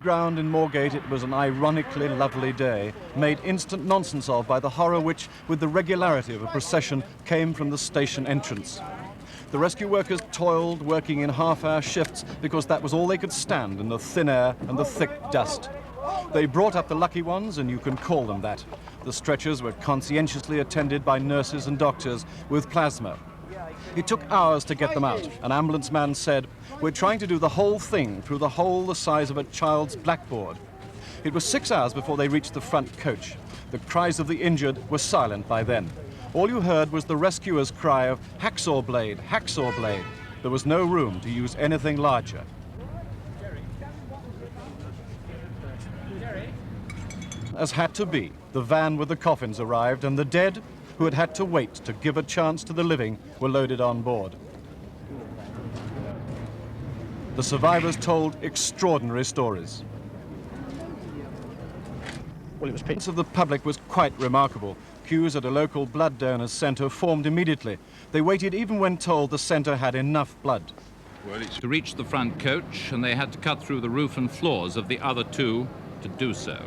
Ground in Moorgate, it was an ironically lovely day, made instant nonsense of by the horror which, with the regularity of a procession, came from the station entrance. The rescue workers toiled, working in half-hour shifts, because that was all they could stand in the thin air and the thick dust. They brought up the lucky ones, and you can call them that. The stretchers were conscientiously attended by nurses and doctors with plasma. It took hours to get them out. An ambulance man said, "We're trying to do the whole thing through the hole the size of a child's blackboard." It was 6 hours before they reached the front coach. The cries of the injured were silent by then. All you heard was the rescuers' cry of "Hacksaw blade, hacksaw blade." There was no room to use anything larger. As had to be, the van with the coffins arrived, and the dead, who had had to wait to give a chance to the living, were loaded on board. The survivors told extraordinary stories. Well, it was The response of the public was quite remarkable. Queues at a local blood donors centre formed immediately. They waited even when told the centre had enough blood. To reach the front coach, and they had to cut through the roof and floors of the other two to do so.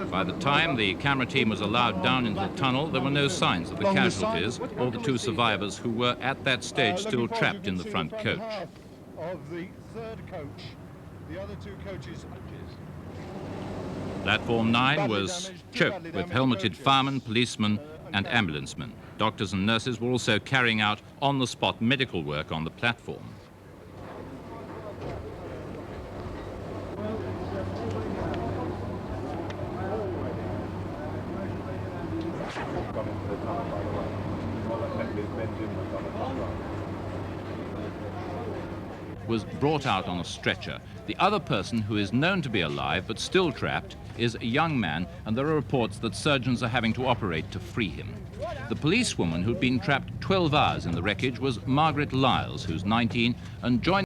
By the time the camera team was allowed down into the tunnel, there were no signs of the casualties or the two survivors who were at that stage still trapped in the front coach. Of the third coach, the other two coaches. Platform 9 was choked with helmeted firemen, policemen and ambulancemen. Doctors and nurses were also carrying out on-the-spot medical work on the platform. Was brought out on a stretcher. The other person, who is known to be alive but still trapped, is a young man, and there are reports that surgeons are having to operate to free him. The policewoman who'd been trapped 12 hours in the wreckage was Margaret Lyles, who's 19, and joined